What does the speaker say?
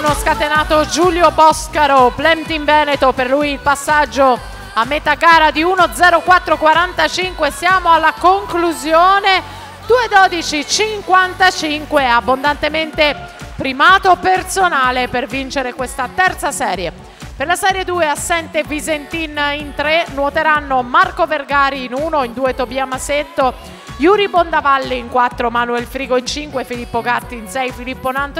1 scatenato Giulio Boscaro, Plem Team Veneto, per lui il passaggio a metà gara di 1.04.45. Siamo alla conclusione, 2.12.55, abbondantemente primato personale per vincere questa terza serie. Per la serie 2 assente Visentin in 3, nuoteranno Marco Vergari in 1, in 2 Tobia Masetto, Yuri Bondavalli in 4, Manuel Frigo in 5, Filippo Gatti in 6, Filippo Nanto